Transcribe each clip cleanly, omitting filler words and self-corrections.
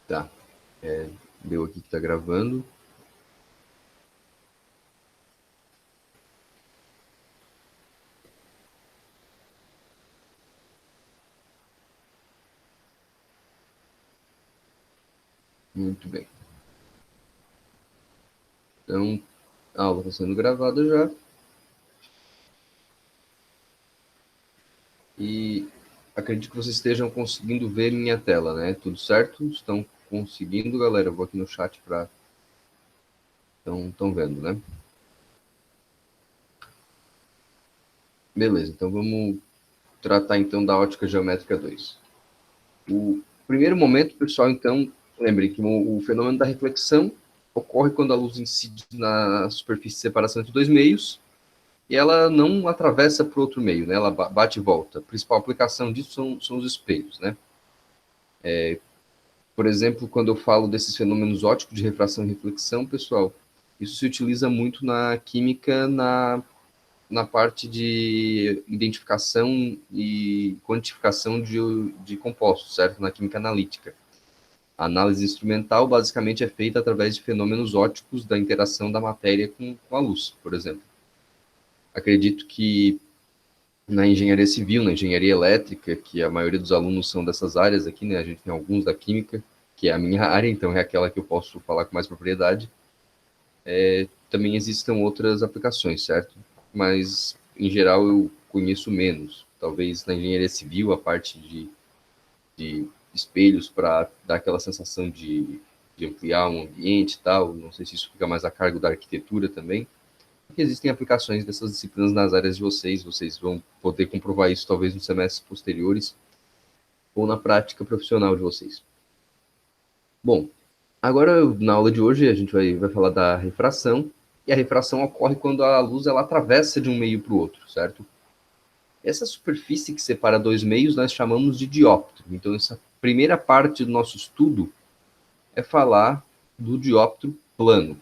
Tá. Deu aqui que tá gravando. Muito bem. Então, a aula está sendo gravada já. E acredito que vocês estejam conseguindo ver minha tela, né? Tudo certo? Estão conseguindo, galera? Eu vou aqui no chat para... Estão vendo, né? Beleza, então vamos tratar então da ótica geométrica 2. O primeiro momento, pessoal, então, lembrem que o fenômeno da reflexão ocorre quando a luz incide na superfície de separação entre dois meios e ela não atravessa para o outro meio, né? Ela bate e volta. A principal aplicação disso são os espelhos, né? Por exemplo, quando eu falo desses fenômenos ópticos de refração e reflexão, pessoal, isso se utiliza muito na química, na parte de identificação e quantificação de compostos, certo? Na química analítica. A análise instrumental basicamente é feita através de fenômenos ópticos da interação da matéria com a luz, por exemplo. Acredito que na engenharia civil, na engenharia elétrica, que a maioria dos alunos são dessas áreas aqui, né? A gente tem alguns da química, que é a minha área, então é aquela que eu posso falar com mais propriedade. Também existem outras aplicações, certo? Mas, em geral, eu conheço menos. Talvez na engenharia civil, a parte de espelhos para dar aquela sensação de ampliar um ambiente e tal. Não sei se isso fica mais a cargo da arquitetura também. Porque existem aplicações dessas disciplinas nas áreas de vocês vão poder comprovar isso talvez nos semestres posteriores ou na prática profissional de vocês. Bom, agora na aula de hoje a gente vai falar da refração, e a refração ocorre quando a luz ela atravessa de um meio para o outro, certo? Essa superfície que separa dois meios nós chamamos de dióptro. Então essa primeira parte do nosso estudo é falar do dióptro plano.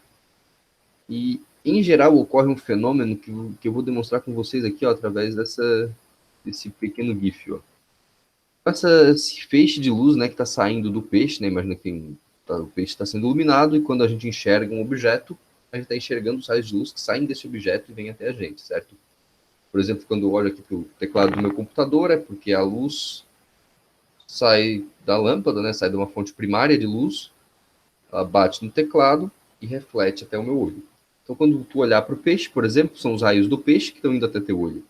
E, em geral, ocorre um fenômeno que eu vou demonstrar com vocês aqui, ó, através desse pequeno GIF. Ó. Esse feixe de luz, né, que está saindo do peixe, né, imagina que o peixe está sendo iluminado, e quando a gente enxerga um objeto, a gente está enxergando os raios de luz que saem desse objeto e vêm até a gente, certo? Por exemplo, quando eu olho aqui para o teclado do meu computador, é porque a luz sai da lâmpada, né, sai de uma fonte primária de luz, ela bate no teclado e reflete até o meu olho. Então, quando tu olhar para o peixe, por exemplo, são os raios do peixe que estão indo até teu olho.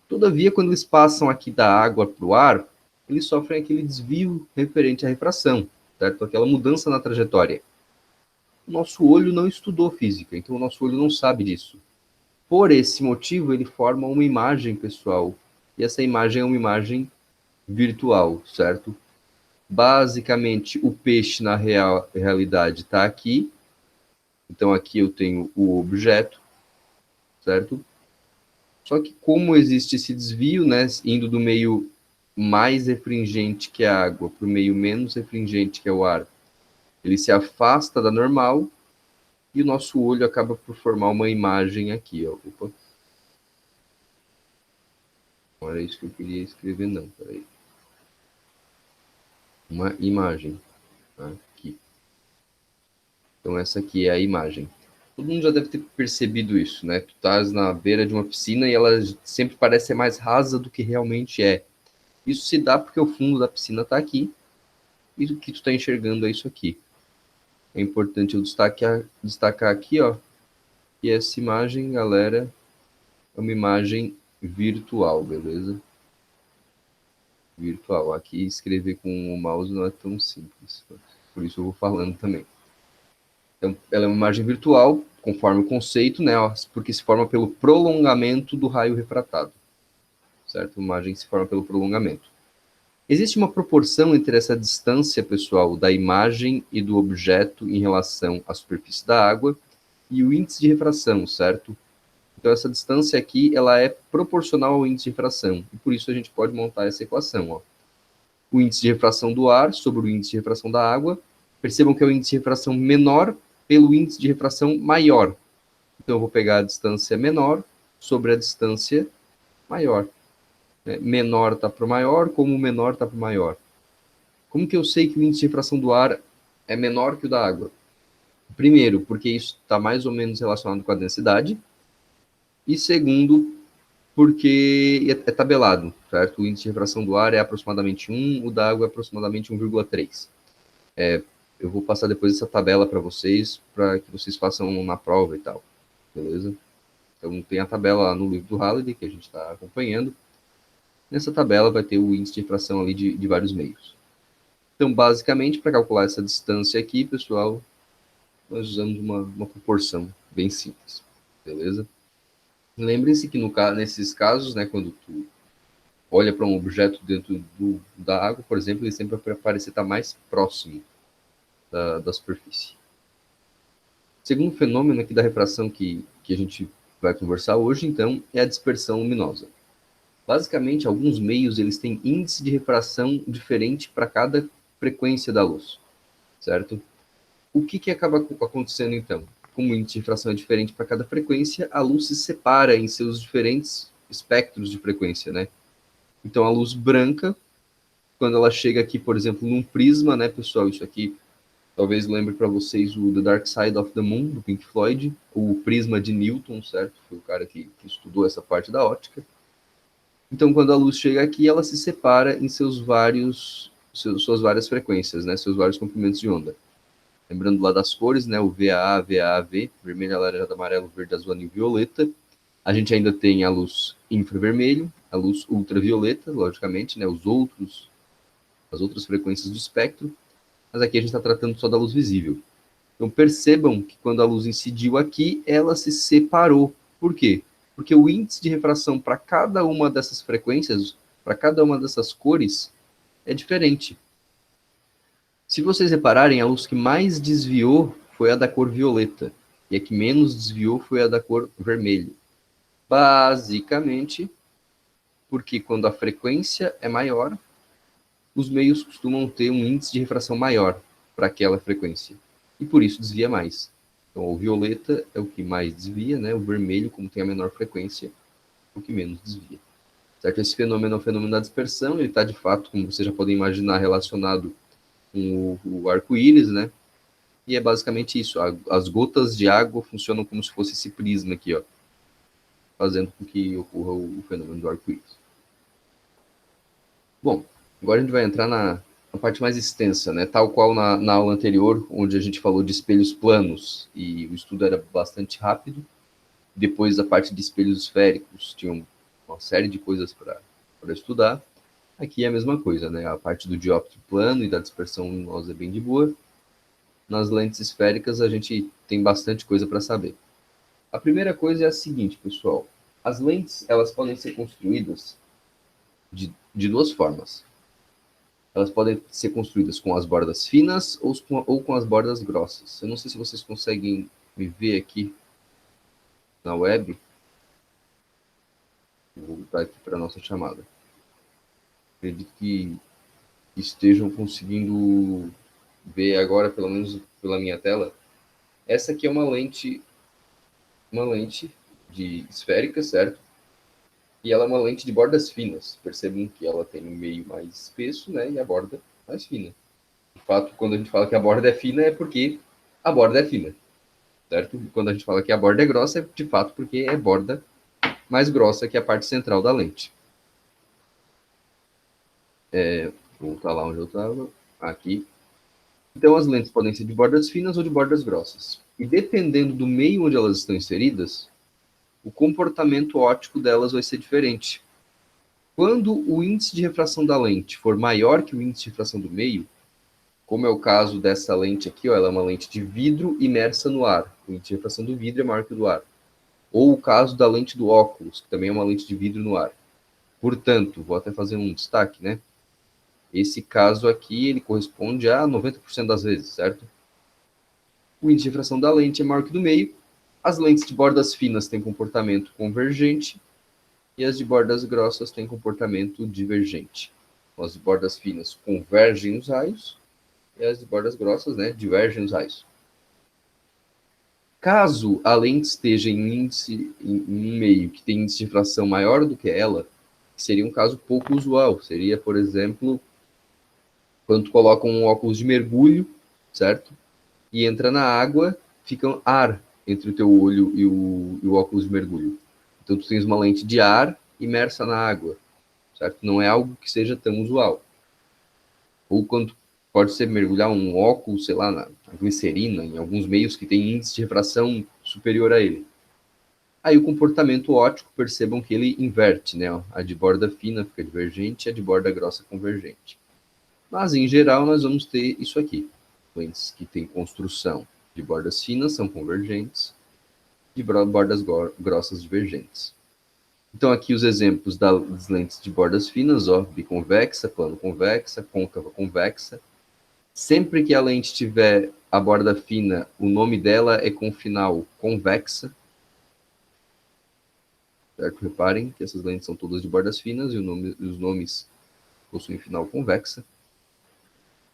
Todavia, quando eles passam aqui da água para o ar, eles sofrem aquele desvio referente à refração, certo? Aquela mudança na trajetória. O nosso olho não estudou física, então o nosso olho não sabe disso. Por esse motivo, ele forma uma imagem pessoal. E essa imagem é uma imagem virtual, certo? Basicamente, o peixe na realidade está aqui. Então, aqui eu tenho o objeto, certo? Só que como existe esse desvio, né, indo do meio mais refringente que a água para o meio menos refringente que é o ar, ele se afasta da normal e o nosso olho acaba por formar uma imagem aqui, ó. Opa. Não era isso que eu queria escrever, não. Peraí. Uma imagem. Aqui. Então essa aqui é a imagem. Todo mundo já deve ter percebido isso, né? Tu estás na beira de uma piscina e ela sempre parece ser mais rasa do que realmente é. Isso se dá porque o fundo da piscina está aqui e o que tu está enxergando é isso aqui. É importante eu destacar aqui, ó, que essa imagem, galera, é uma imagem virtual, beleza? Virtual. Aqui escrever com o mouse não é tão simples, por isso eu vou falando também. Então, ela é uma imagem virtual, conforme o conceito, né, ó, porque se forma pelo prolongamento do raio refratado, certo? A imagem se forma pelo prolongamento. Existe uma proporção entre essa distância, pessoal, da imagem e do objeto em relação à superfície da água e o índice de refração, certo? Então, essa distância aqui, ela é proporcional ao índice de refração, e por isso a gente pode montar essa equação, ó. O índice de refração do ar sobre o índice de refração da água. Percebam que é o índice de refração menor pelo índice de refração maior. Então, eu vou pegar a distância menor sobre a distância maior. Menor está para o maior, como o menor está para o maior. Como que eu sei que o índice de refração do ar é menor que o da água? Primeiro, porque isso está mais ou menos relacionado com a densidade. E segundo, porque é tabelado, certo? O índice de refração do ar é aproximadamente 1, o da água é aproximadamente 1,3. Eu vou passar depois essa tabela para vocês que vocês façam na prova e tal, beleza? Então tem a tabela lá no livro do Halliday, que a gente está acompanhando. Nessa tabela vai ter o índice de refração ali de vários meios. Então, basicamente, para calcular essa distância aqui, pessoal, nós usamos uma proporção bem simples, beleza? Lembrem-se que nesses casos, né, quando tu olha para um objeto dentro da água, por exemplo, ele sempre vai parecer estar mais próximo da superfície. Segundo fenômeno aqui da refração que a gente vai conversar hoje, então, é a dispersão luminosa. Basicamente, alguns meios eles têm índice de refração diferente para cada frequência da luz, certo? O que acaba acontecendo, então? Como o índice de refração é diferente para cada frequência, a luz se separa em seus diferentes espectros de frequência, né? Então, a luz branca, quando ela chega aqui, por exemplo, num prisma, né, pessoal? Isso aqui talvez lembre para vocês o The Dark Side of the Moon, do Pink Floyd, o prisma de Newton, certo? Foi o cara que estudou essa parte da ótica. Então, quando a luz chega aqui, ela se separa em suas várias frequências, né? Seus vários comprimentos de onda. Lembrando lá das cores, né? O VAA, VAAV, vermelho, laranja, amarelo, verde, azul, anil, violeta. A gente ainda tem a luz infravermelho, a luz ultravioleta, logicamente, né? As outras frequências do espectro. Mas aqui a gente está tratando só da luz visível. Então percebam que quando a luz incidiu aqui, ela se separou. Por quê? Porque o índice de refração para cada uma dessas frequências, para cada uma dessas cores, é diferente. Se vocês repararem, a luz que mais desviou foi a da cor violeta, e a que menos desviou foi a da cor vermelho. Basicamente, porque quando a frequência é maior, os meios costumam ter um índice de refração maior para aquela frequência, e por isso desvia mais. Então, o violeta é o que mais desvia, né? O vermelho, como tem a menor frequência, é o que menos desvia. Certo? Esse fenômeno é o fenômeno da dispersão, ele está, de fato, como vocês já podem imaginar, relacionado com o arco-íris, né? E é basicamente isso. As gotas de água funcionam como se fosse esse prisma aqui, ó, fazendo com que ocorra o fenômeno do arco-íris. Bom, agora a gente vai entrar na parte mais extensa, né? Tal qual na aula anterior, onde a gente falou de espelhos planos e o estudo era bastante rápido. Depois, a parte de espelhos esféricos, tinha uma série de coisas para estudar. Aqui é a mesma coisa, né? A parte do dióptro plano e da dispersão luminosa é bem de boa. Nas lentes esféricas, a gente tem bastante coisa para saber. A primeira coisa é a seguinte, pessoal. As lentes, elas podem ser construídas de duas formas. Elas podem ser construídas com as bordas finas ou com as bordas grossas. Eu não sei se vocês conseguem me ver aqui na web. Vou voltar aqui para a nossa chamada. Acredito que estejam conseguindo ver agora, pelo menos pela minha tela. Essa aqui é uma lente de esférica, certo? E ela é uma lente de bordas finas. Percebam que ela tem um meio mais espesso, né? E a borda mais fina. De fato, quando a gente fala que a borda é fina, é porque a borda é fina, certo? E quando a gente fala que a borda é grossa, é de fato porque é borda mais grossa que a parte central da lente. Vou voltar lá onde eu estava. Aqui. Então, as lentes podem ser de bordas finas ou de bordas grossas. E dependendo do meio onde elas estão inseridas, o comportamento óptico delas vai ser diferente. Quando o índice de refração da lente for maior que o índice de refração do meio, como é o caso dessa lente aqui, ó, ela é uma lente de vidro imersa no ar. O índice de refração do vidro é maior que o do ar. Ou o caso da lente do óculos, que também é uma lente de vidro no ar. Portanto, vou até fazer um destaque, né? Esse caso aqui, ele corresponde a 90% das vezes, certo? O índice de refração da lente é maior que o do meio. As lentes de bordas finas têm comportamento convergente e as de bordas grossas têm comportamento divergente. Então, as de bordas finas convergem os raios e as de bordas grossas, né, divergem os raios. Caso a lente esteja em um meio que tem índice de refração maior do que ela, seria um caso pouco usual. Seria, por exemplo, Quando tu coloca um óculos de mergulho, certo? E entra na água, fica ar entre o teu olho e o óculos de mergulho. Então tu tens uma lente de ar imersa na água, certo? Não é algo que seja tão usual. Ou quando pode ser mergulhar um óculos, sei lá, na glicerina, em alguns meios que tem índice de refração superior a ele. Aí o comportamento óptico, percebam que ele inverte, né? A de borda fina fica divergente e a de borda grossa convergente. Mas, em geral, nós vamos ter isso aqui. Lentes que têm construção de bordas finas são convergentes, de bordas grossas divergentes. Então, aqui os exemplos das lentes de bordas finas, ó, biconvexa, plano convexa, côncava convexa. Sempre que a lente tiver a borda fina, o nome dela é com final convexa. Certo? Reparem que essas lentes são todas de bordas finas e os nomes possuem final convexa.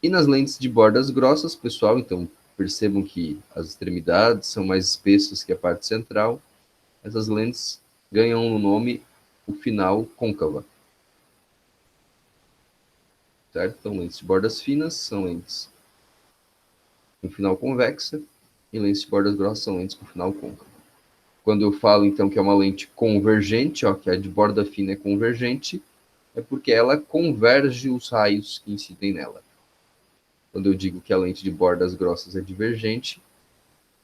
E nas lentes de bordas grossas, pessoal, então percebam que as extremidades são mais espessas que a parte central. Essas lentes ganham no nome o final côncava. Certo? Então, lentes de bordas finas são lentes com final convexa e lentes de bordas grossas são lentes com final côncavo. Quando eu falo, então, que é uma lente convergente, ó, que a de borda fina é convergente, é porque ela converge os raios que incidem nela. Quando eu digo que a lente de bordas grossas é divergente,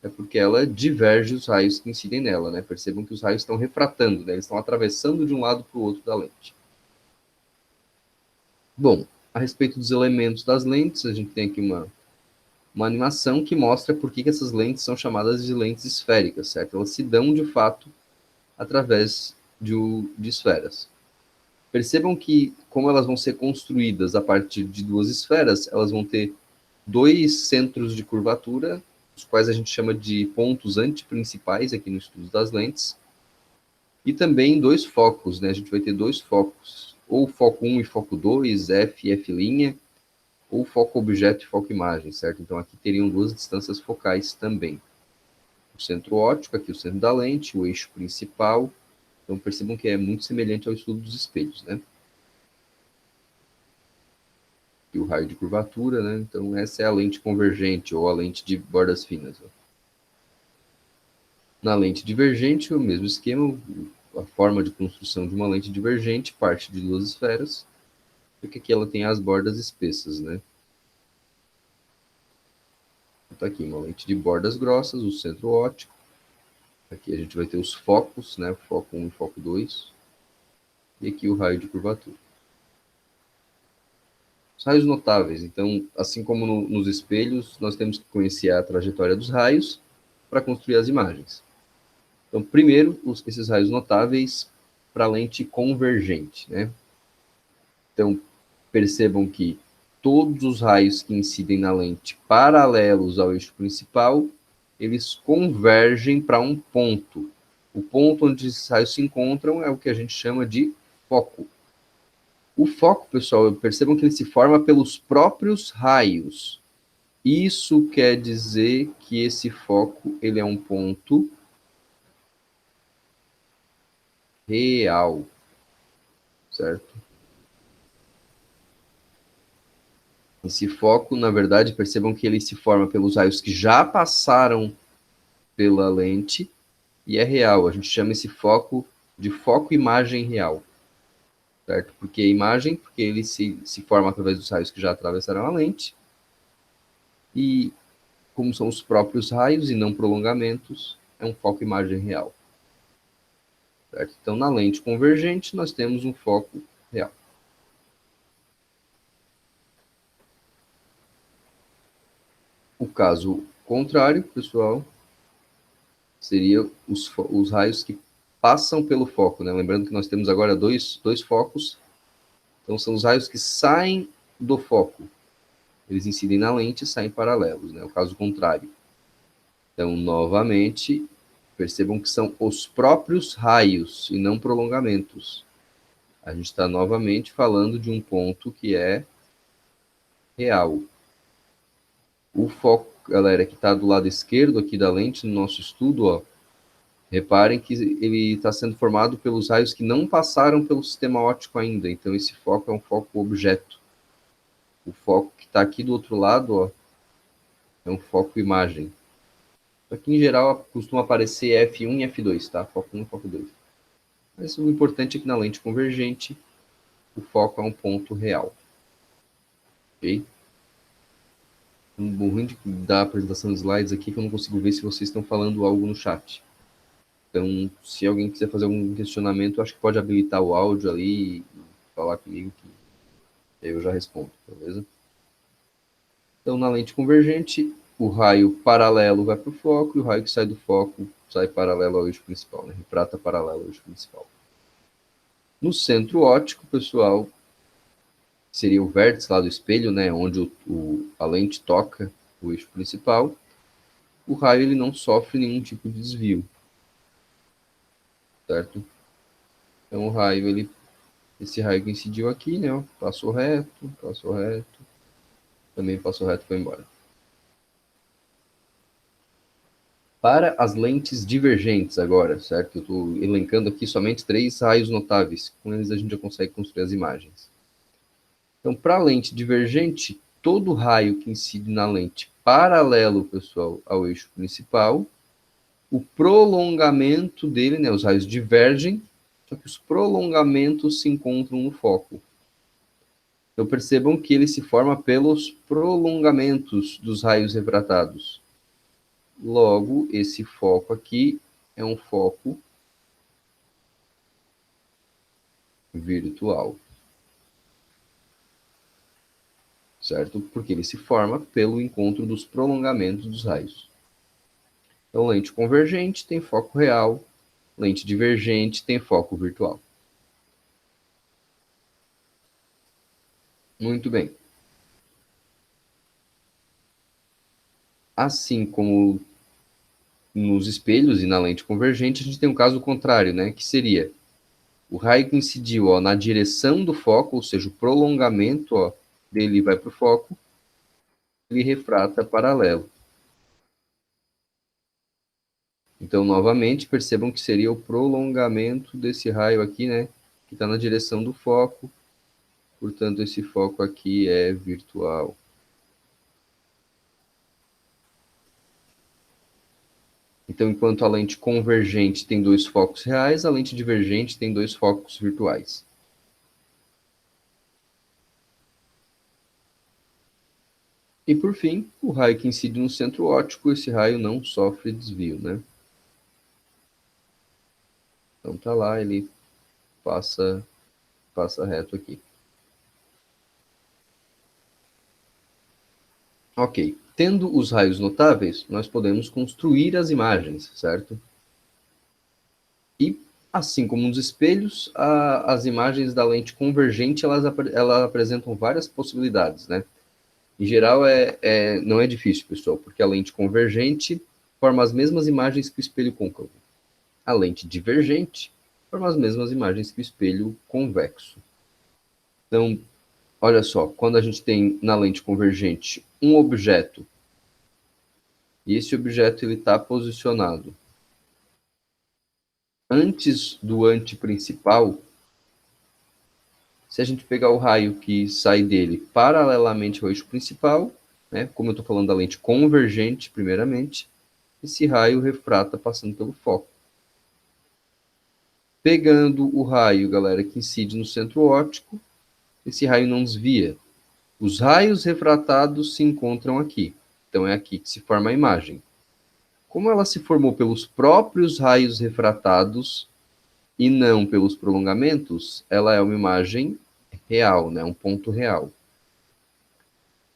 é porque ela diverge os raios que incidem nela, né? Percebam que os raios estão refratando, né? Eles estão atravessando de um lado para o outro da lente. Bom, a respeito dos elementos das lentes, a gente tem aqui uma animação que mostra por que essas lentes são chamadas de lentes esféricas, certo? Elas se dão, de fato, através de esferas. Percebam que, como elas vão ser construídas a partir de duas esferas, elas vão ter dois centros de curvatura, os quais a gente chama de pontos antiprincipais aqui no estudo das lentes, e também dois focos, né? A gente vai ter dois focos, ou foco 1 e foco 2, F e F', ou foco objeto e foco imagem, certo? Então aqui teriam duas distâncias focais também. O centro óptico, aqui o centro da lente, o eixo principal. Então percebam que é muito semelhante ao estudo dos espelhos, né? E o raio de curvatura, né? Então essa é a lente convergente ou a lente de bordas finas. Ó. Na lente divergente, o mesmo esquema, a forma de construção de uma lente divergente parte de duas esferas, porque aqui ela tem as bordas espessas, né? Então aqui uma lente de bordas grossas, o centro óptico. Aqui a gente vai ter os focos, né? Foco 1 e foco 2. E aqui o raio de curvatura. Os raios notáveis. Então, assim como nos espelhos, nós temos que conhecer a trajetória dos raios para construir as imagens. Então, primeiro, esses raios notáveis para a lente convergente, né? Então, percebam que todos os raios que incidem na lente paralelos ao eixo principal, eles convergem para um ponto. O ponto onde esses raios se encontram é o que a gente chama de foco. O foco, pessoal, percebam que ele se forma pelos próprios raios. Isso quer dizer que esse foco ele é um ponto real, certo? Esse foco, na verdade, percebam que ele se forma pelos raios que já passaram pela lente e é real. A gente chama esse foco de foco-imagem real, certo? Porque imagem, porque ele se forma através dos raios que já atravessaram a lente e como são os próprios raios e não prolongamentos, é um foco-imagem real. Certo? Então, na lente convergente, nós temos um foco real. O caso contrário, pessoal, seria os raios que passam pelo foco. Né? Lembrando que nós temos agora dois focos. Então, são os raios que saem do foco. Eles incidem na lente e saem paralelos. Né? O caso contrário. Então, novamente, percebam que são os próprios raios e não prolongamentos. A gente está novamente falando de um ponto que é real. O foco, galera, que está do lado esquerdo aqui da lente no nosso estudo, ó, reparem que ele está sendo formado pelos raios que não passaram pelo sistema óptico ainda. Então, esse foco é um foco objeto. O foco que está aqui do outro lado, ó, é um foco imagem. Aqui, em geral, costuma aparecer F1 e F2, tá? Foco 1 e foco 2. Mas o importante é que na lente convergente, o foco é um ponto real. Ok? O ruim da apresentação de slides aqui é que eu não consigo ver se vocês estão falando algo no chat. Então, se alguém quiser fazer algum questionamento, acho que pode habilitar o áudio ali e falar comigo, que eu já respondo, beleza? Então, na lente convergente, o raio paralelo vai para o foco e o raio que sai do foco sai paralelo ao eixo principal, né? Refrata paralelo ao eixo principal. No centro óptico, pessoal, seria o vértice lá do espelho, né? Onde a lente toca o eixo principal. O raio ele não sofre nenhum tipo de desvio, certo? Então, o raio, esse raio que incidiu aqui, né? Ó, passou reto, também passou reto e foi embora. Para as lentes divergentes agora, certo? Eu estou elencando aqui somente 3 raios notáveis. Com eles a gente já consegue construir as imagens. Então, para a lente divergente, todo raio que incide na lente paralelo, pessoal, ao eixo principal, o prolongamento dele, né? Os raios divergem, só que os prolongamentos se encontram no foco. Então, percebam que ele se forma pelos prolongamentos dos raios refratados. Logo, esse foco aqui é um foco virtual, certo? Porque ele se forma pelo encontro dos prolongamentos dos raios. Então, lente convergente tem foco real, lente divergente tem foco virtual. Muito bem. Assim como nos espelhos e na lente convergente, a gente tem um caso contrário, né? Que seria o raio que incidiu, ó, na direção do foco, ou seja, o prolongamento, ó, dele vai para o foco, ele refrata paralelo. Então, novamente, percebam que seria o prolongamento desse raio aqui, né? Que está na direção do foco. Portanto, esse foco aqui é virtual. Então, enquanto a lente convergente tem 2 focos reais, a lente divergente tem 2 focos virtuais. E, por fim, o raio que incide no centro óptico, esse raio não sofre desvio, né? Então, tá lá, ele passa reto aqui. Ok. Tendo os raios notáveis, nós podemos construir as imagens, certo? E, assim como nos espelhos, as imagens da lente convergente, elas apresentam várias possibilidades, né? Em geral, não é difícil, pessoal, porque a lente convergente forma as mesmas imagens que o espelho côncavo. A lente divergente forma as mesmas imagens que o espelho convexo. Então, olha só, quando a gente tem na lente convergente um objeto, e esse objeto está posicionado antes do antiprincipal, se a gente pegar o raio que sai dele paralelamente ao eixo principal, né, como eu estou falando da lente convergente, primeiramente, esse raio refrata passando pelo foco. Pegando o raio, galera, que incide no centro óptico, esse raio não desvia. Os raios refratados se encontram aqui. Então é aqui que se forma a imagem. Como ela se formou pelos próprios raios refratados e não pelos prolongamentos, ela é uma imagem real, né? Um ponto real.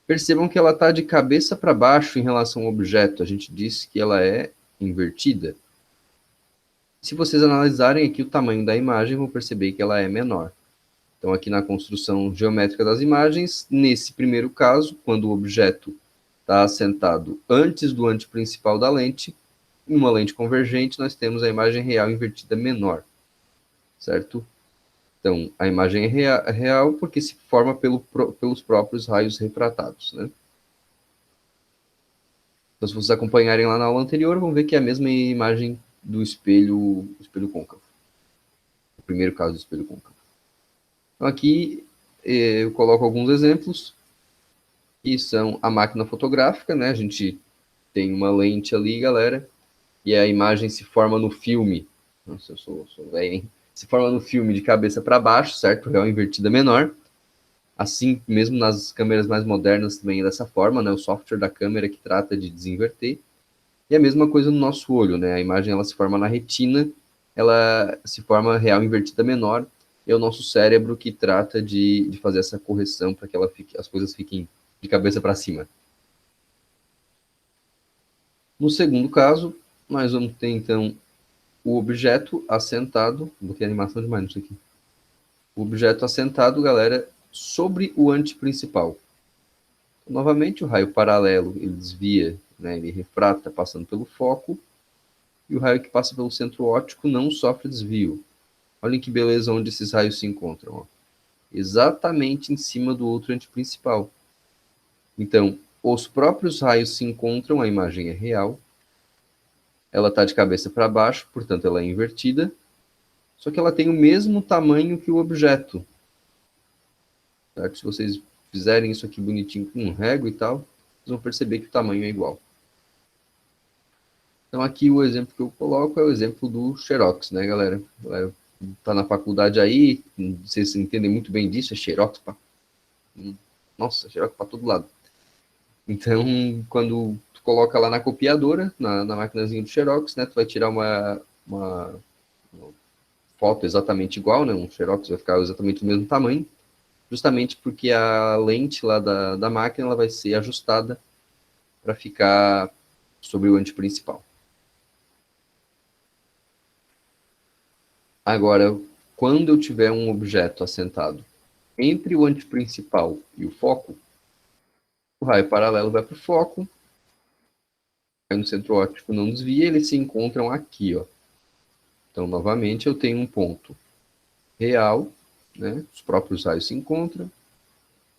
Percebam que ela está de cabeça para baixo em relação ao objeto. A gente disse que ela é invertida. Se vocês analisarem aqui o tamanho da imagem, vão perceber que ela é menor. Então, aqui na construção geométrica das imagens, nesse primeiro caso, quando o objeto está assentado antes do antiprincipal da lente, em uma lente convergente, nós temos a imagem real invertida menor, certo? Então, a imagem é real porque se forma pelos próprios raios refratados, né? Então, se vocês acompanharem lá na aula anterior, vão ver que é a mesma imagem do espelho côncavo. O primeiro caso do espelho côncavo. Então, aqui eu coloco alguns exemplos. que são a máquina fotográfica, né? A gente tem uma lente ali, galera, e a imagem se forma no filme. Nossa, eu sou velho, hein? Se forma no filme de cabeça para baixo, certo? Real invertida menor. Assim, mesmo nas câmeras mais modernas também é dessa forma, né? O software da câmera que trata de desinverter. E a mesma coisa no nosso olho, né? A imagem ela se forma na retina, ela se forma real invertida menor, e é o nosso cérebro que trata de fazer essa correção para que as coisas fiquem de cabeça para cima. No segundo caso, nós vamos ter então o objeto assentado, botei animação demais nisso aqui. O objeto assentado, galera, sobre o anteprincipal. Novamente, o raio paralelo ele desvia, né, ele refrata passando pelo foco, e o raio que passa pelo centro óptico não sofre desvio. Olhem que beleza onde esses raios se encontram. Ó. Exatamente em cima do outro anteprincipal. Então, os próprios raios se encontram, a imagem é real, ela está de cabeça para baixo, portanto ela é invertida, só que ela tem o mesmo tamanho que o objeto. Certo? Se vocês fizerem isso aqui bonitinho com um régua e tal, vocês vão perceber que o tamanho é igual. Então aqui o exemplo que eu coloco é o exemplo do Xerox, né, galera? Tá na faculdade aí, vocês entendem muito bem disso, é Xerox, pá. Nossa, Xerox para todo lado. Então, quando tu coloca lá na copiadora, na maquinazinha do Xerox, né, tu vai tirar uma foto exatamente igual, né, um Xerox vai ficar exatamente do mesmo tamanho, justamente porque a lente lá da máquina ela vai ser ajustada para ficar sobre o anteprincipal. Agora, quando eu tiver um objeto assentado entre o anteprincipal e o foco, o raio paralelo vai para o foco, no centro óptico não desvia, eles se encontram aqui, ó. Então, novamente, eu tenho um ponto real, né? Os próprios raios se encontram,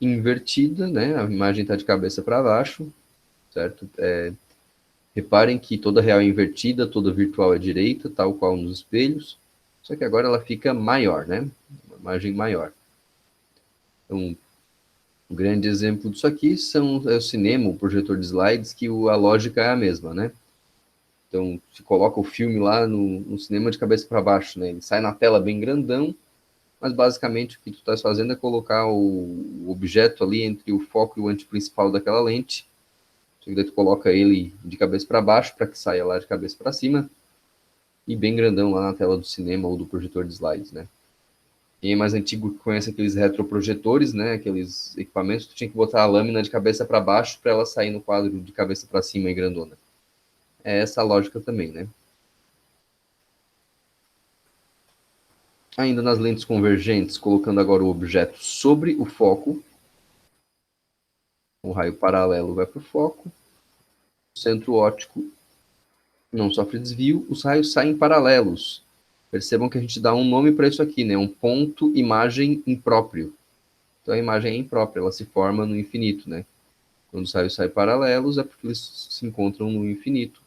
invertida, né? A imagem está de cabeça para baixo, certo? Reparem que toda real é invertida, toda virtual é direita, tal qual nos espelhos, só que agora ela fica maior, né? Uma imagem maior. Então, um grande exemplo disso aqui é o cinema, o projetor de slides, que a lógica é a mesma, né? Então, se coloca o filme lá no cinema de cabeça para baixo, né? Ele sai na tela bem grandão, mas basicamente o que tu estás fazendo é colocar o objeto ali entre o foco e o anteprincipal daquela lente. Daí tu coloca ele de cabeça para baixo para que saia lá de cabeça para cima e bem grandão lá na tela do cinema ou do projetor de slides, né? Quem é mais antigo que conhece aqueles retroprojetores, né? Aqueles equipamentos, tu tinha que botar a lâmina de cabeça para baixo para ela sair no quadro de cabeça para cima e grandona. É essa a lógica também, né? Ainda nas lentes convergentes, colocando agora o objeto sobre o foco, o raio paralelo vai para o foco, o centro óptico não sofre desvio, os raios saem paralelos. Percebam que a gente dá um nome para isso aqui, né? Um ponto imagem impróprio. Então a imagem é imprópria, ela se forma no infinito, né? Quando os raios saem paralelos é porque eles se encontram no infinito.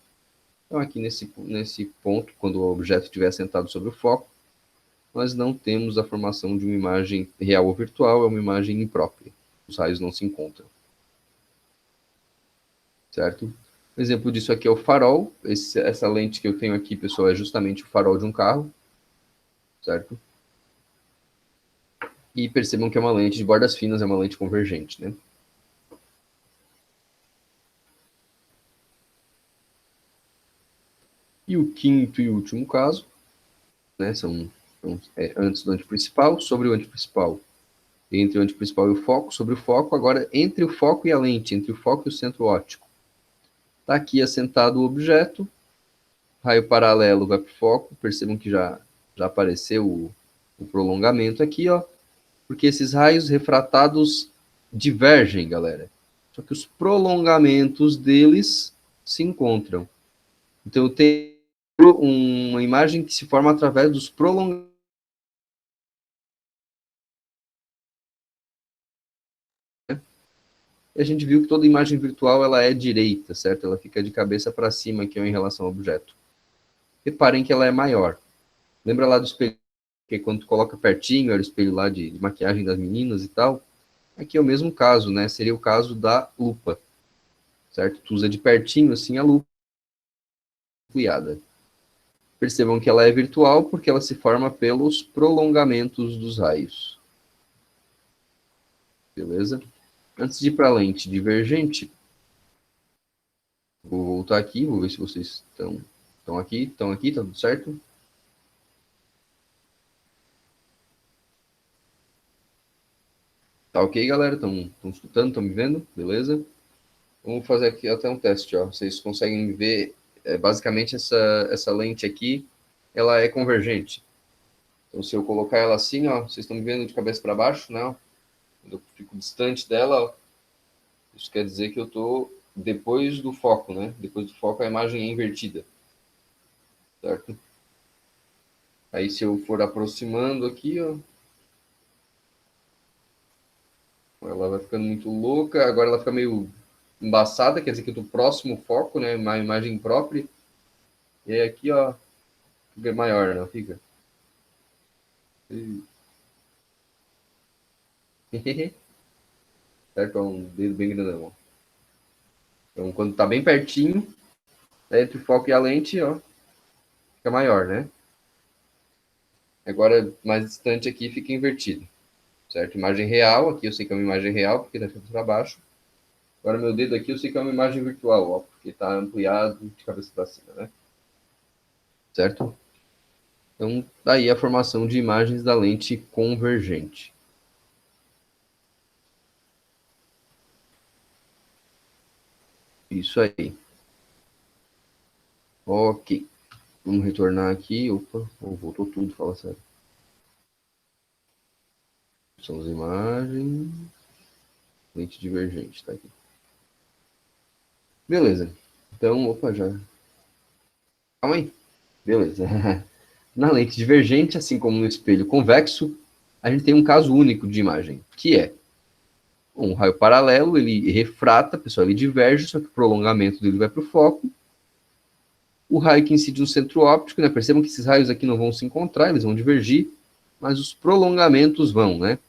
Então aqui nesse ponto, quando o objeto estiver assentado sobre o foco, nós não temos a formação de uma imagem real ou virtual, é uma imagem imprópria. Os raios não se encontram. Certo? Um exemplo disso aqui é o farol. Essa lente que eu tenho aqui, pessoal, é justamente o farol de um carro. Certo? E percebam que é uma lente de bordas finas, é uma lente convergente, né? E o quinto e último caso, né, antes do anteprincipal, sobre o anteprincipal, entre o anteprincipal e o foco, sobre o foco, agora entre o foco e a lente, entre o foco e o centro óptico. Está aqui assentado o objeto, raio paralelo vai para o foco, percebam que já apareceu o prolongamento aqui, ó, porque esses raios refratados divergem, galera. Só que os prolongamentos deles se encontram. Então eu tenho uma imagem que se forma através dos prolongamentos. E a gente viu que toda imagem virtual ela é direita, certo? Ela fica de cabeça para cima aqui em relação ao objeto. Reparem que ela é maior. Lembra lá do espelho, que quando tu coloca pertinho, era o espelho lá de maquiagem das meninas e tal. Aqui é o mesmo caso, né? Seria o caso da lupa, certo? Tu usa de pertinho, assim, a lupa ampliada. Percebam que ela é virtual porque ela se forma pelos prolongamentos dos raios. Beleza? Antes de ir para a lente divergente, vou voltar aqui, vou ver se vocês estão aqui, tá tudo certo? Tá ok, galera? Estão escutando, estão me vendo? Beleza? Vamos fazer aqui até um teste, ó. Vocês conseguem ver, basicamente essa lente aqui, ela é convergente. Então, se eu colocar ela assim, ó, vocês estão me vendo de cabeça para baixo, né? Quando eu fico distante dela, ó, isso quer dizer que eu estou depois do foco, né? Depois do foco a imagem é invertida, certo? Aí se eu for aproximando aqui, ó, ela vai ficando muito louca, agora ela fica meio embaçada, quer dizer que eu estou próximo ao foco, né? Uma imagem própria. E aí aqui, ó, fica maior, não fica? Certo? Com um dedo bem grandão. Então, quando tá bem pertinho, entre o foco e a lente, ó, fica maior, né? Agora, mais distante aqui, fica invertido, certo? Imagem real, aqui eu sei que é uma imagem real, porque tá ficando para baixo. Agora, meu dedo aqui, eu sei que é uma imagem virtual, ó, porque tá ampliado de cabeça para cima, né? Certo? Então, daí a formação de imagens da lente convergente. Isso aí. Ok. Vamos retornar aqui. Opa, voltou tudo, fala sério. São as imagens. Lente divergente, tá aqui. Beleza. Então, opa, já. Calma aí. Beleza. Na lente divergente, assim como no espelho convexo, a gente tem um caso único de imagem, que é um raio paralelo, ele refrata, pessoal, ele diverge, só que o prolongamento dele vai para o foco. O raio que incide no centro óptico, né? Percebam que esses raios aqui não vão se encontrar, eles vão divergir, mas os prolongamentos vão, né?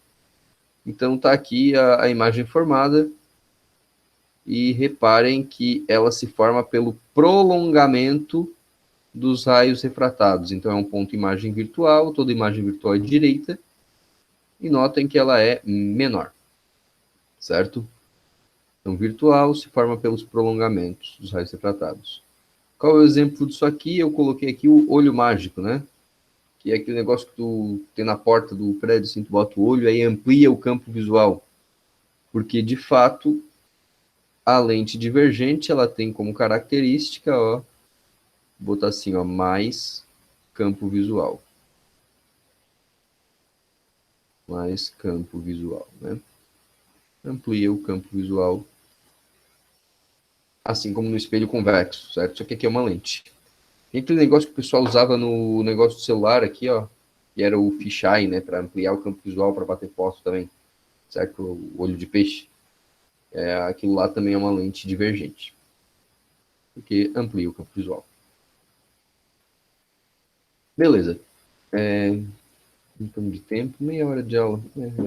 Então tá aqui a imagem formada, e reparem que ela se forma pelo prolongamento dos raios refratados. Então é um ponto imagem virtual, toda imagem virtual é direita, e notem que ela é menor, certo? Então virtual se forma pelos prolongamentos dos raios refratados. Qual é o exemplo disso aqui? Eu coloquei aqui o olho mágico, né? Que é aquele negócio que tu tem na porta do prédio, assim, tu bota o olho, aí amplia o campo visual. Porque, de fato, a lente divergente, ela tem como característica, ó, vou botar assim, ó, mais campo visual. Mais campo visual, né? Amplia o campo visual, assim como no espelho convexo, certo? Isso aqui é uma lente. Tem aquele negócio que o pessoal usava no negócio do celular aqui, ó, que era o fisheye, né, para ampliar o campo visual, para bater foto também, certo? O olho de peixe. Aquilo lá também é uma lente divergente, porque amplia o campo visual. Beleza. Em termos de tempo, meia hora de aula.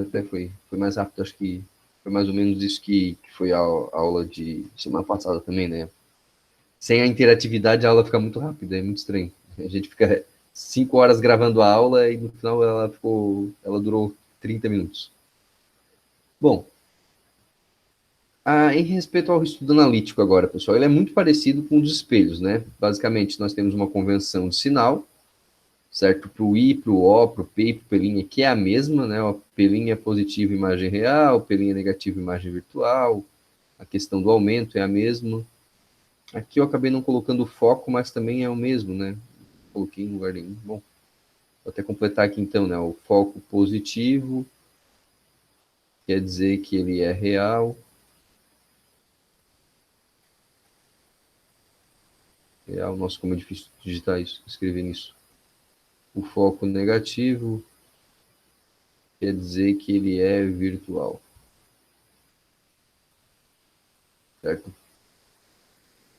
Até foi mais rápido, acho que foi mais ou menos isso que foi a aula de semana passada também, né? Sem a interatividade, a aula fica muito rápida, é muito estranho. A gente fica 5 horas gravando a aula e no final ela durou 30 minutos. Bom, em respeito ao estudo analítico agora, pessoal, ele é muito parecido com os espelhos, né? Basicamente, nós temos uma convenção de sinal, certo? Para o I, para o O, para o P e para o P', que é a mesma, né? O P' positivo, imagem real, o P' negativo, imagem virtual. A questão do aumento é a mesma. Aqui eu acabei não colocando o foco, mas também é o mesmo, né? Coloquei em lugar nenhum. Bom, vou até completar aqui então, né? O foco positivo quer dizer que ele é real. Real, nossa, como é difícil digitar isso, escrever isso. O foco negativo quer dizer que ele é virtual. Certo?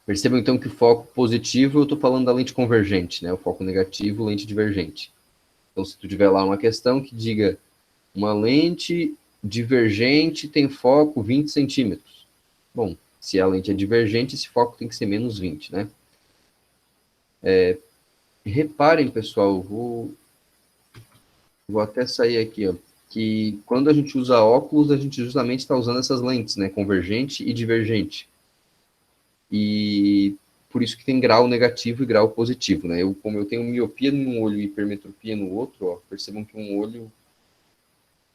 Percebam então que o foco positivo, eu estou falando da lente convergente, né? O foco negativo, lente divergente. Então, se tu tiver lá uma questão que diga uma lente divergente tem foco 20 centímetros. Bom, se a lente é divergente, esse foco tem que ser menos 20, né? Reparem, pessoal, vou até sair aqui, ó, que quando a gente usa óculos, a gente justamente está usando essas lentes, né? Convergente e divergente. E por isso que tem grau negativo e grau positivo, né? Como eu tenho miopia num olho e hipermetropia no outro, ó, percebam que um olho,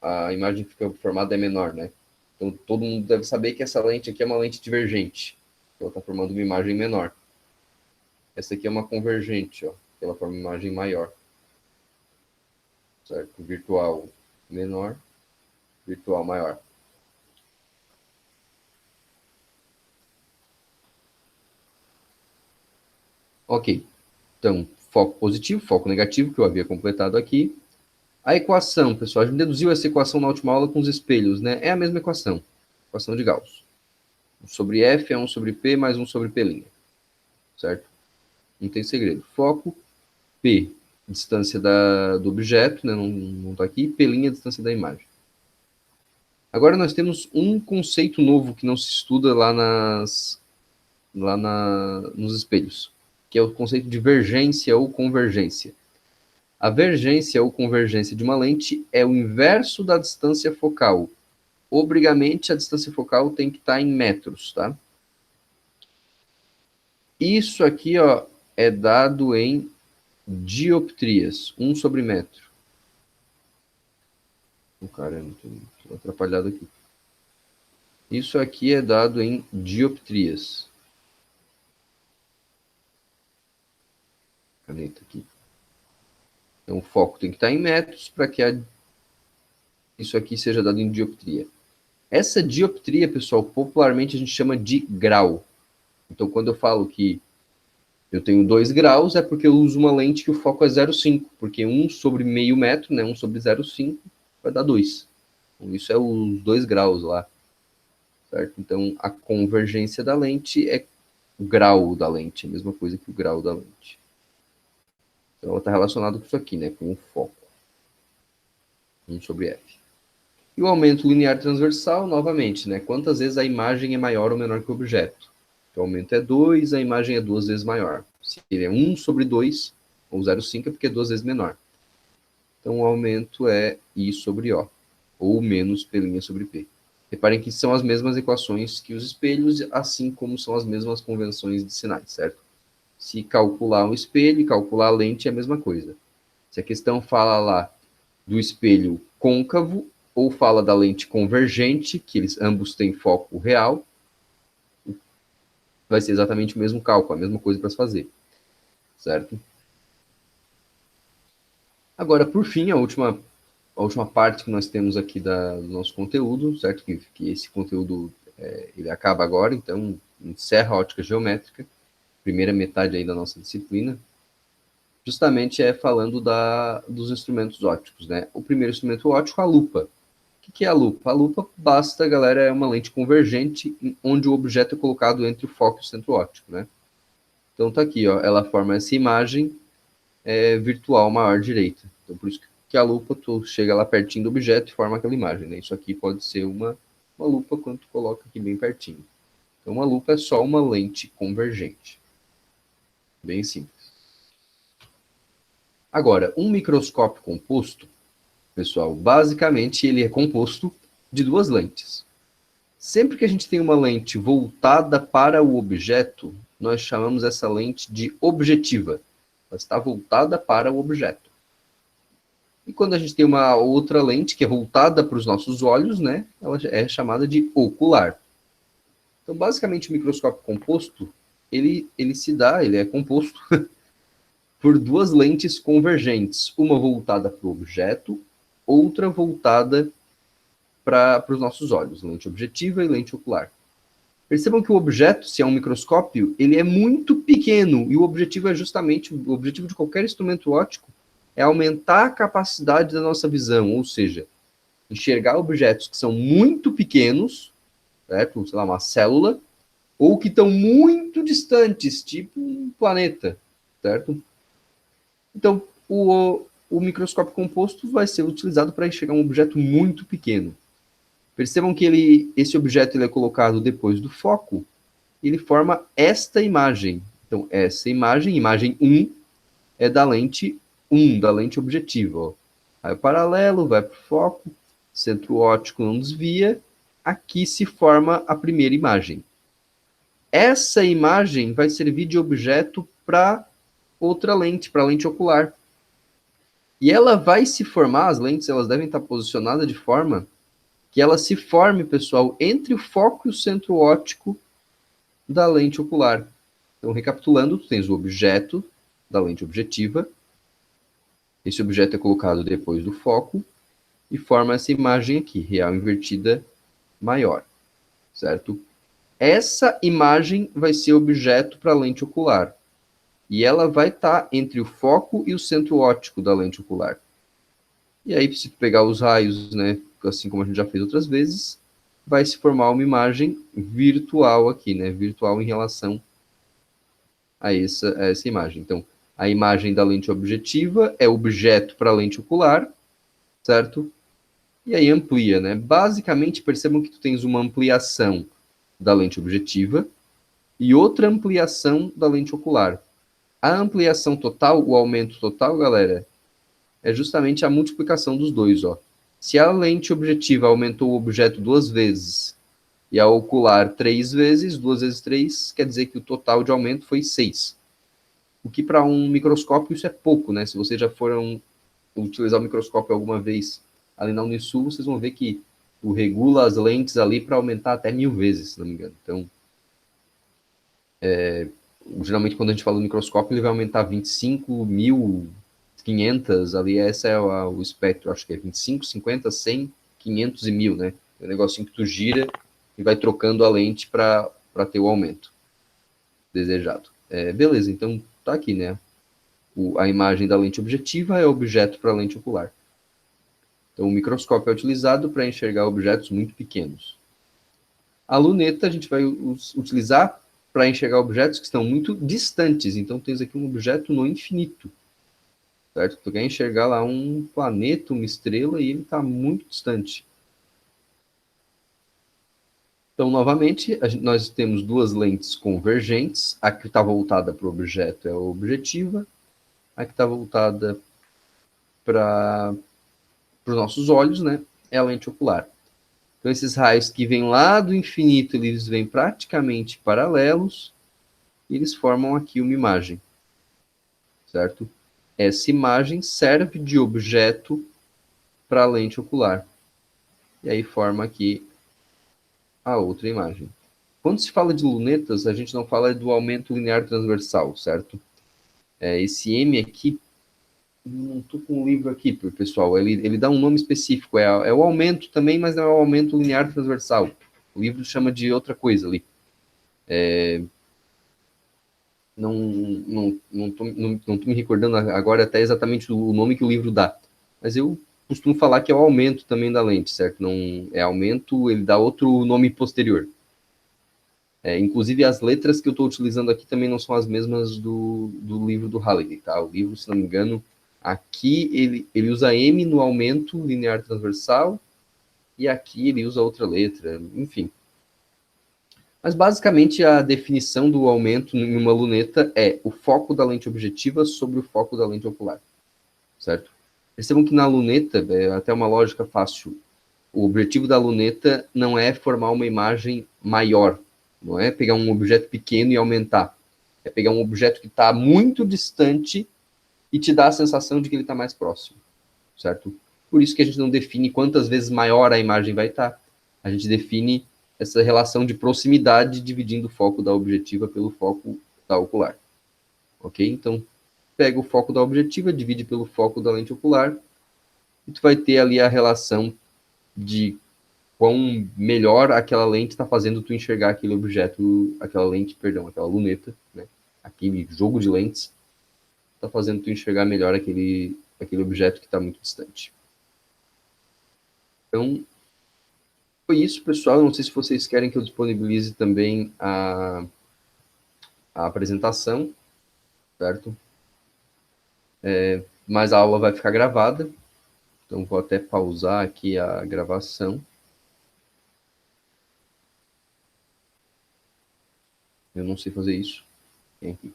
a imagem que fica formada é menor, né? Então todo mundo deve saber que essa lente aqui é uma lente divergente. Ela está formando uma imagem menor. Essa aqui é uma convergente, ó. Ela forma uma imagem maior. Certo? Virtual menor, virtual maior. Ok. Então, foco positivo, foco negativo, que eu havia completado aqui. A equação, pessoal, a gente deduziu essa equação na última aula com os espelhos, né? É a mesma equação. Equação de Gauss. 1 sobre F é 1 sobre P mais 1 sobre P'. Certo? Não tem segredo. Foco, P, distância do objeto, né? Não está aqui. P', distância da imagem. Agora nós temos um conceito novo que não se estuda nos espelhos, que é o conceito de vergência ou convergência. A vergência ou convergência de uma lente é o inverso da distância focal. Obrigatoriamente, a distância focal tem que estar em metros, tá? Isso aqui, ó, é dado em dioptrias, 1 sobre metro. Caramba, tô atrapalhado aqui. Isso aqui é dado em dioptrias. Caneta aqui. Então, o foco tem que estar em metros para que isso aqui seja dado em dioptria. Essa dioptria, pessoal, popularmente a gente chama de grau. Então, quando eu falo que eu tenho 2 graus, é porque eu uso uma lente que o foco é 0,5, porque 1 sobre meio metro, né, 1 sobre 0,5, vai dar 2. Então, isso é os 2 graus lá. Certo? Então, a convergência da lente é o grau da lente, a mesma coisa que o grau da lente. Então, ela está relacionada com isso aqui, né, com o foco. 1 sobre F. E o aumento linear transversal, novamente, né, quantas vezes a imagem é maior ou menor que o objeto. Então, o aumento é 2, a imagem é 2 vezes maior. Se ele é 1 sobre 2, ou 0,5, é porque é 2 vezes menor. Então, o aumento é I sobre O, ou menos P' sobre P. Reparem que são as mesmas equações que os espelhos, assim como são as mesmas convenções de sinais, certo? Se calcular um espelho e calcular a lente é a mesma coisa. Se a questão fala lá do espelho côncavo, ou fala da lente convergente, que eles ambos têm foco real, vai ser exatamente o mesmo cálculo, a mesma coisa para se fazer, certo? Agora, por fim, a última parte que nós temos aqui do nosso conteúdo, certo? Que esse conteúdo ele acaba agora, então encerra a ótica geométrica, primeira metade aí da nossa disciplina, justamente falando dos instrumentos ópticos, né? O primeiro instrumento óptico, a lupa. O que é a lupa? A lupa, basta, galera, é uma lente convergente onde o objeto é colocado entre o foco e o centro óptico, né? Então tá aqui, ó, ela forma essa imagem virtual maior direita. Então por isso que a lupa, tu chega lá pertinho do objeto e forma aquela imagem, né? Isso aqui pode ser uma lupa quando tu coloca aqui bem pertinho. Então uma lupa é só uma lente convergente. Bem simples. Agora, um microscópio composto, pessoal, basicamente ele é composto de 2 lentes. Sempre que a gente tem uma lente voltada para o objeto, nós chamamos essa lente de objetiva. Ela está voltada para o objeto. E quando a gente tem uma outra lente que é voltada para os nossos olhos, né, ela é chamada de ocular. Então, basicamente, o microscópio composto, ele é composto por 2 lentes convergentes, uma voltada para o objeto, outra voltada para os nossos olhos, lente objetiva e lente ocular. Percebam que o objeto, se é um microscópio, ele é muito pequeno, e o objetivo o objetivo de qualquer instrumento óptico é aumentar a capacidade da nossa visão, ou seja, enxergar objetos que são muito pequenos, certo? Sei lá, uma célula, ou que estão muito distantes, tipo um planeta, certo? Então, o microscópio composto vai ser utilizado para enxergar um objeto muito pequeno. Percebam que esse objeto ele é colocado depois do foco, ele forma esta imagem. Então, essa imagem, imagem 1, é da lente 1, da lente objetiva. Ó. Vai o paralelo, vai para o foco, centro óptico não desvia, aqui se forma a primeira imagem. Essa imagem vai servir de objeto para outra lente, para a lente ocular. E ela vai se formar, as lentes elas devem estar posicionadas de forma que ela se forme, pessoal, entre o foco e o centro óptico da lente ocular. Então, recapitulando, tu tens o objeto da lente objetiva, esse objeto é colocado depois do foco e forma essa imagem aqui, real invertida maior, certo? Essa imagem vai ser objeto para a lente ocular. E ela vai estar entre o foco e o centro óptico da lente ocular. E aí, se tu pegar os raios, né, assim como a gente já fez outras vezes, vai se formar uma imagem virtual aqui, né, virtual em relação a essa imagem. Então, a imagem da lente objetiva é objeto para a lente ocular, certo? E aí amplia, né? Basicamente, percebam que tu tens uma ampliação da lente objetiva e outra ampliação da lente ocular. A ampliação total, o aumento total, galera, é justamente a multiplicação dos dois, ó. Se a lente objetiva aumentou o objeto 2 vezes e a ocular 3 vezes, 2 vezes 3, quer dizer que o total de aumento foi 6. O que para um microscópio isso é pouco, né? Se vocês já foram utilizar o microscópio alguma vez ali na Unisul, vocês vão ver que tu regula as lentes ali para aumentar até 1000 vezes, se não me engano. Então, geralmente quando a gente fala do microscópio, ele vai aumentar 25, 1000, 500, ali esse é o espectro, acho que é 25, 50, 100, 500 e 1000, né? É um negocinho que tu gira e vai trocando a lente para ter o aumento desejado. Beleza, então tá aqui, né? A imagem da lente objetiva é objeto para a lente ocular. Então, o microscópio é utilizado para enxergar objetos muito pequenos. A luneta a gente vai utilizar para enxergar objetos que estão muito distantes. Então, tens aqui um objeto no infinito. Certo? Tu quer enxergar lá um planeta, uma estrela, e ele está muito distante. Então, novamente, nós temos duas lentes convergentes. A que está voltada para o objeto é a objetiva. A que está voltada para os nossos olhos, né, é a lente ocular. Então, esses raios que vêm lá do infinito, eles vêm praticamente paralelos e eles formam aqui uma imagem, certo? Essa imagem serve de objeto para a lente ocular. E aí forma aqui a outra imagem. Quando se fala de lunetas, a gente não fala do aumento linear transversal, certo? Esse M aqui, não estou com o livro aqui, pessoal, ele dá um nome específico, é o aumento também, mas não é o aumento linear transversal. O livro chama de outra coisa ali. Não tô me recordando agora até exatamente o nome que o livro dá, mas eu costumo falar que é o aumento também da lente, certo? Não é aumento, ele dá outro nome posterior. Inclusive as letras que eu estou utilizando aqui também não são as mesmas do livro do Halliday, tá? O livro, se não me engano, aqui ele usa M no aumento linear transversal e aqui ele usa outra letra, enfim. Mas basicamente a definição do aumento em uma luneta é o foco da lente objetiva sobre o foco da lente ocular, certo? Percebam que na luneta, é até uma lógica fácil, o objetivo da luneta não é formar uma imagem maior, não é pegar um objeto pequeno e aumentar, é pegar um objeto que está muito distante e te dá a sensação de que ele está mais próximo, certo? Por isso que a gente não define quantas vezes maior a imagem vai estar, a gente define essa relação de proximidade dividindo o foco da objetiva pelo foco da ocular. Ok? Então, pega o foco da objetiva, divide pelo foco da lente ocular, e tu vai ter ali a relação de quão melhor aquela lente está fazendo tu enxergar aquele objeto, aquela luneta, né? Aquele jogo de lentes, está fazendo tu enxergar melhor aquele objeto que está muito distante. Então, foi isso, pessoal. Não sei se vocês querem que eu disponibilize também a apresentação, certo? Mas a aula vai ficar gravada, então vou até pausar aqui a gravação. Eu não sei fazer isso. Tem aqui.